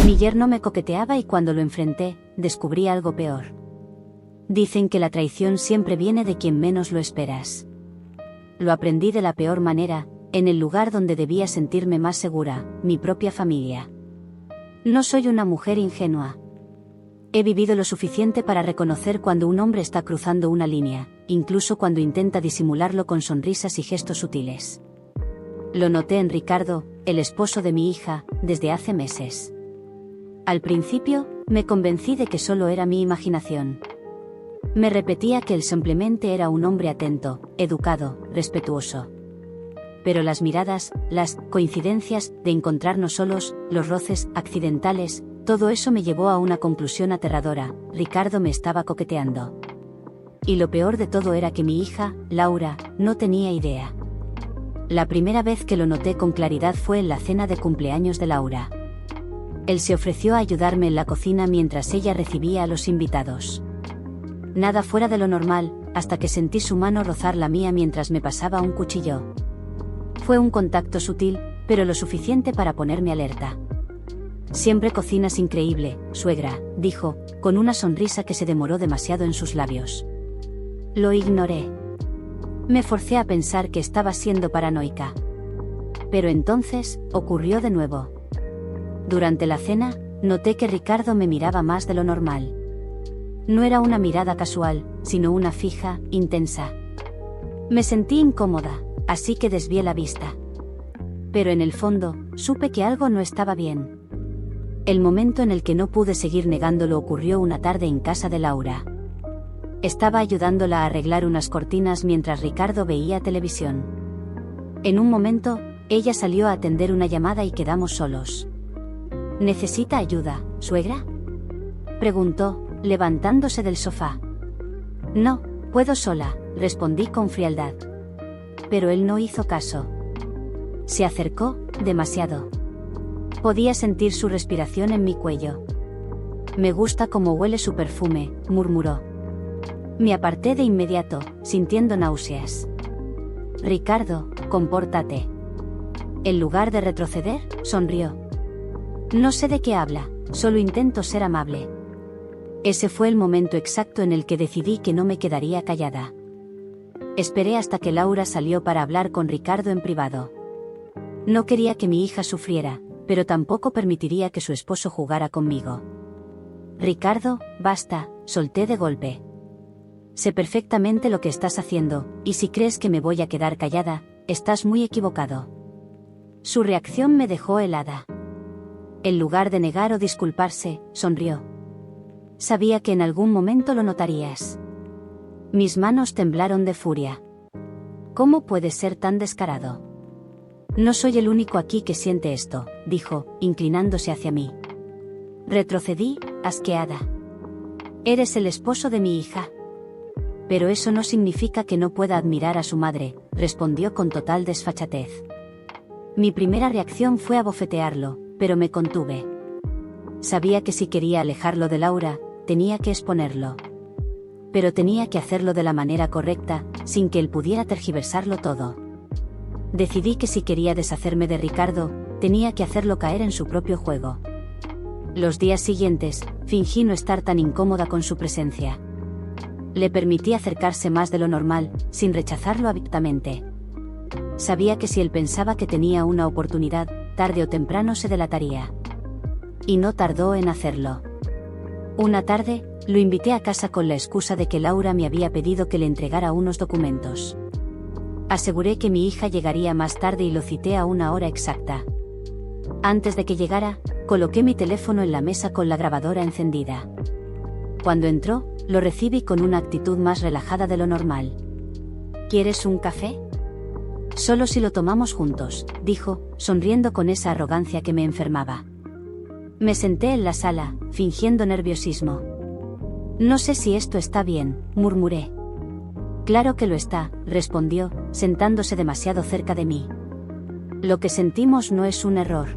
Mi yerno me coqueteaba y cuando lo enfrenté, descubrí algo peor. Dicen que la traición siempre viene de quien menos lo esperas. Lo aprendí de la peor manera, en el lugar donde debía sentirme más segura, mi propia familia. No soy una mujer ingenua. He vivido lo suficiente para reconocer cuando un hombre está cruzando una línea, incluso cuando intenta disimularlo con sonrisas y gestos sutiles. Lo noté en Ricardo, el esposo de mi hija, desde hace meses. Al principio, me convencí de que solo era mi imaginación. Me repetía que él simplemente era un hombre atento, educado, respetuoso. Pero las miradas, las coincidencias de encontrarnos solos, los roces accidentales, todo eso me llevó a una conclusión aterradora: Ricardo me estaba coqueteando. Y lo peor de todo era que mi hija, Laura, no tenía idea. La primera vez que lo noté con claridad fue en la cena de cumpleaños de Laura. Él se ofreció a ayudarme en la cocina mientras ella recibía a los invitados. Nada fuera de lo normal, hasta que sentí su mano rozar la mía mientras me pasaba un cuchillo. Fue un contacto sutil, pero lo suficiente para ponerme alerta. «Siempre cocinas increíble, suegra», dijo, con una sonrisa que se demoró demasiado en sus labios. Lo ignoré. Me forcé a pensar que estaba siendo paranoica. Pero entonces, ocurrió de nuevo. Durante la cena, noté que Ricardo me miraba más de lo normal. No era una mirada casual, sino una fija, intensa. Me sentí incómoda, así que desvié la vista. Pero en el fondo, supe que algo no estaba bien. El momento en el que no pude seguir negándolo ocurrió una tarde en casa de Laura. Estaba ayudándola a arreglar unas cortinas mientras Ricardo veía televisión. En un momento, ella salió a atender una llamada y quedamos solos. «¿Necesita ayuda, suegra?», preguntó, levantándose del sofá. «No, puedo sola», respondí con frialdad. Pero él no hizo caso. Se acercó, demasiado. Podía sentir su respiración en mi cuello. «Me gusta cómo huele su perfume», murmuró. Me aparté de inmediato, sintiendo náuseas. «Ricardo, compórtate». En lugar de retroceder, sonrió. «No sé de qué habla, solo intento ser amable». Ese fue el momento exacto en el que decidí que no me quedaría callada. Esperé hasta que Laura salió para hablar con Ricardo en privado. No quería que mi hija sufriera, pero tampoco permitiría que su esposo jugara conmigo. «Ricardo, basta», solté de golpe. «Sé perfectamente lo que estás haciendo, y si crees que me voy a quedar callada, estás muy equivocado». Su reacción me dejó helada. En lugar de negar o disculparse, sonrió. «Sabía que en algún momento lo notarías». Mis manos temblaron de furia. «¿Cómo puedes ser tan descarado?». «No soy el único aquí que siente esto», dijo, inclinándose hacia mí. Retrocedí, asqueada. «Eres el esposo de mi hija». «Pero eso no significa que no pueda admirar a su madre», respondió con total desfachatez. Mi primera reacción fue abofetearlo, pero me contuve. Sabía que si quería alejarlo de Laura, tenía que exponerlo. Pero tenía que hacerlo de la manera correcta, sin que él pudiera tergiversarlo todo. Decidí que si quería deshacerme de Ricardo, tenía que hacerlo caer en su propio juego. Los días siguientes, fingí no estar tan incómoda con su presencia. Le permití acercarse más de lo normal, sin rechazarlo abiertamente. Sabía que si él pensaba que tenía una oportunidad, tarde o temprano se delataría. Y no tardó en hacerlo. Una tarde, lo invité a casa con la excusa de que Laura me había pedido que le entregara unos documentos. Aseguré que mi hija llegaría más tarde y lo cité a una hora exacta. Antes de que llegara, coloqué mi teléfono en la mesa con la grabadora encendida. Cuando entró, lo recibí con una actitud más relajada de lo normal. «¿Quieres un café?». «Solo si lo tomamos juntos», dijo, sonriendo con esa arrogancia que me enfermaba. Me senté en la sala, fingiendo nerviosismo. «No sé si esto está bien», murmuré. «Claro que lo está», respondió, sentándose demasiado cerca de mí. «Lo que sentimos no es un error».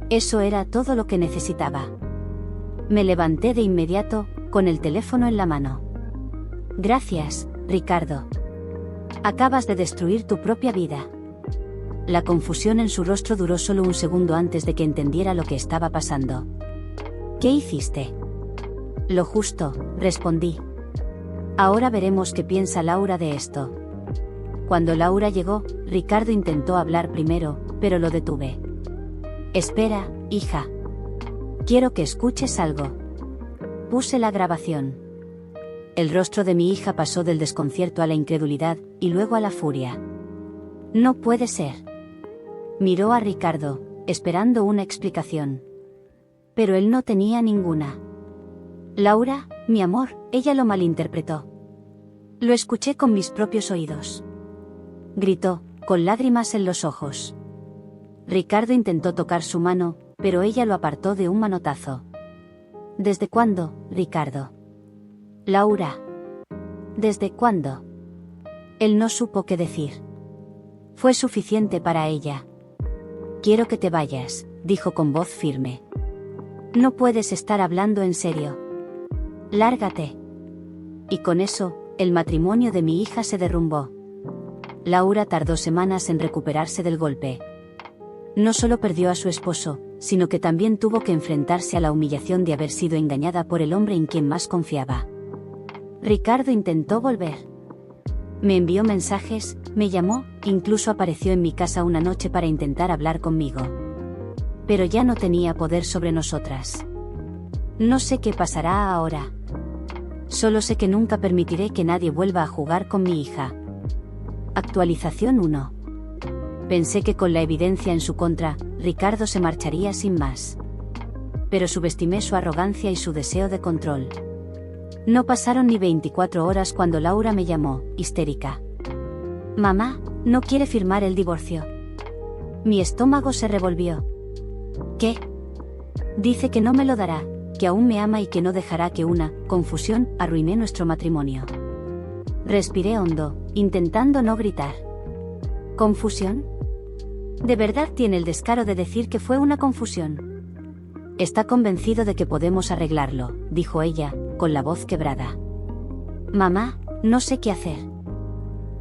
Eso era todo lo que necesitaba. Me levanté de inmediato, con el teléfono en la mano. «Gracias, Ricardo. Acabas de destruir tu propia vida». La confusión en su rostro duró solo un segundo antes de que entendiera lo que estaba pasando. ¿Qué hiciste? Lo justo, respondí. Ahora veremos qué piensa Laura de esto. Cuando Laura llegó, Ricardo intentó hablar primero, pero lo detuve. Espera, hija. Quiero que escuches algo. Puse la grabación. El rostro de mi hija pasó del desconcierto a la incredulidad, y luego a la furia. No puede ser. Miró a Ricardo, esperando una explicación. Pero él no tenía ninguna. Laura, mi amor, ella lo malinterpretó. Lo escuché con mis propios oídos. Gritó, con lágrimas en los ojos. Ricardo intentó tocar su mano, pero ella lo apartó de un manotazo. ¿Desde cuándo, Ricardo? Laura. ¿Desde cuándo? Él no supo qué decir. Fue suficiente para ella. Quiero que te vayas, dijo con voz firme. No puedes estar hablando en serio. Lárgate. Y con eso, el matrimonio de mi hija se derrumbó. Laura tardó semanas en recuperarse del golpe. No solo perdió a su esposo, sino que también tuvo que enfrentarse a la humillación de haber sido engañada por el hombre en quien más confiaba. Ricardo intentó volver. Me envió mensajes, me llamó, incluso apareció en mi casa una noche para intentar hablar conmigo. Pero ya no tenía poder sobre nosotras. No sé qué pasará ahora. Solo sé que nunca permitiré que nadie vuelva a jugar con mi hija. Actualización 1. Pensé que con la evidencia en su contra, Ricardo se marcharía sin más. Pero subestimé su arrogancia y su deseo de control. No pasaron ni 24 horas cuando Laura me llamó, histérica. Mamá, no quiere firmar el divorcio. Mi estómago se revolvió. ¿Qué? Dice que no me lo dará, que aún me ama y que no dejará que una confusión arruine nuestro matrimonio. Respiré hondo, intentando no gritar. ¿Confusión? ¿De verdad tiene el descaro de decir que fue una confusión? Está convencido de que podemos arreglarlo, dijo ella, con la voz quebrada. Mamá, no sé qué hacer.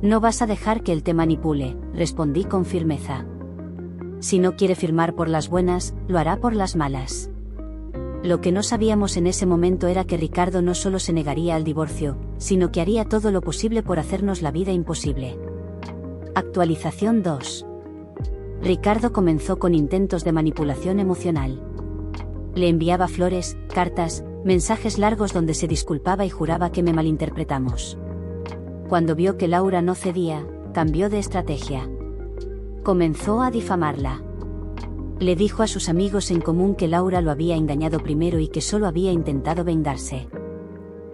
No vas a dejar que él te manipule, respondí con firmeza. Si no quiere firmar por las buenas, lo hará por las malas. Lo que no sabíamos en ese momento era que Ricardo no solo se negaría al divorcio, sino que haría todo lo posible por hacernos la vida imposible. Actualización 2. Ricardo comenzó con intentos de manipulación emocional. Le enviaba flores, cartas, mensajes largos donde se disculpaba y juraba que me malinterpretamos. Cuando vio que Laura no cedía, cambió de estrategia. Comenzó a difamarla. Le dijo a sus amigos en común que Laura lo había engañado primero y que solo había intentado vengarse.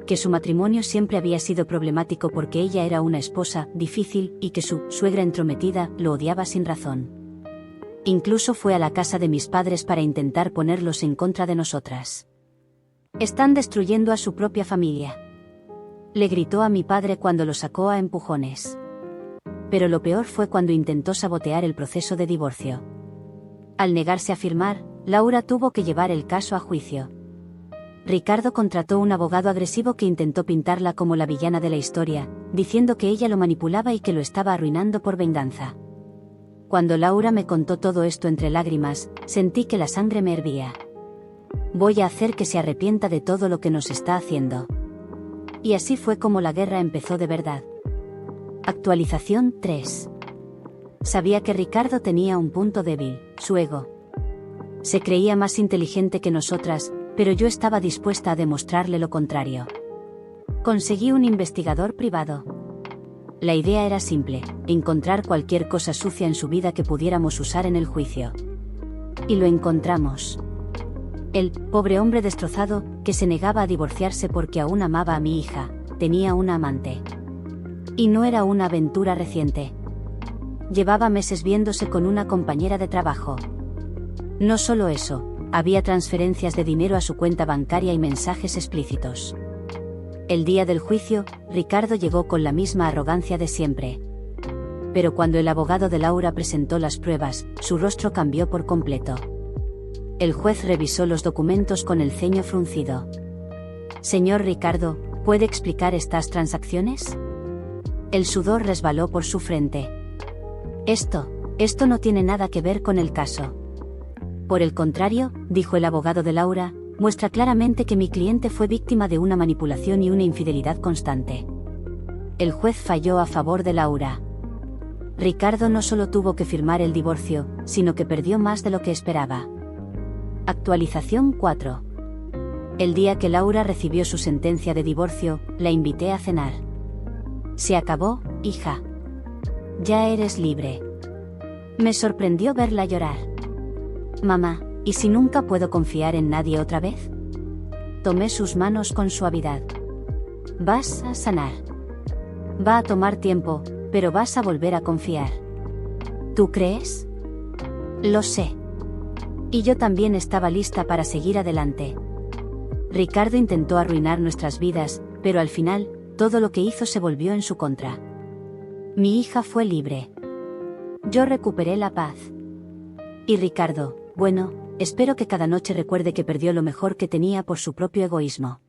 Que su matrimonio siempre había sido problemático porque ella era una esposa difícil y que su suegra entrometida lo odiaba sin razón. Incluso fue a la casa de mis padres para intentar ponerlos en contra de nosotras. Están destruyendo a su propia familia. Le gritó a mi padre cuando lo sacó a empujones. Pero lo peor fue cuando intentó sabotear el proceso de divorcio. Al negarse a firmar, Laura tuvo que llevar el caso a juicio. Ricardo contrató un abogado agresivo que intentó pintarla como la villana de la historia, diciendo que ella lo manipulaba y que lo estaba arruinando por venganza. Cuando Laura me contó todo esto entre lágrimas, sentí que la sangre me hervía. Voy a hacer que se arrepienta de todo lo que nos está haciendo. Y así fue como la guerra empezó de verdad. Actualización 3. Sabía que Ricardo tenía un punto débil, su ego. Se creía más inteligente que nosotras, pero yo estaba dispuesta a demostrarle lo contrario. Conseguí un investigador privado. La idea era simple, encontrar cualquier cosa sucia en su vida que pudiéramos usar en el juicio. Y lo encontramos. El pobre hombre destrozado, que se negaba a divorciarse porque aún amaba a mi hija, tenía una amante. Y no era una aventura reciente. Llevaba meses viéndose con una compañera de trabajo. No solo eso, había transferencias de dinero a su cuenta bancaria y mensajes explícitos. El día del juicio, Ricardo llegó con la misma arrogancia de siempre. Pero cuando el abogado de Laura presentó las pruebas, su rostro cambió por completo. El juez revisó los documentos con el ceño fruncido. Señor Ricardo, ¿puede explicar estas transacciones? El sudor resbaló por su frente. Esto, Esto no tiene nada que ver con el caso. Por el contrario, dijo el abogado de Laura, muestra claramente que mi cliente fue víctima de una manipulación y una infidelidad constante. El juez falló a favor de Laura. Ricardo no solo tuvo que firmar el divorcio, sino que perdió más de lo que esperaba. Actualización 4. El día que Laura recibió su sentencia de divorcio, la invité a cenar. Se acabó, hija. Ya eres libre. Me sorprendió verla llorar. Mamá, ¿y si nunca puedo confiar en nadie otra vez? Tomé sus manos con suavidad. Vas a sanar. Va a tomar tiempo, pero vas a volver a confiar. ¿Tú crees? Lo sé. Y yo también estaba lista para seguir adelante. Ricardo intentó arruinar nuestras vidas, pero al final, todo lo que hizo se volvió en su contra. Mi hija fue libre. Yo recuperé la paz. Y Ricardo, bueno, espero que cada noche recuerde que perdió lo mejor que tenía por su propio egoísmo.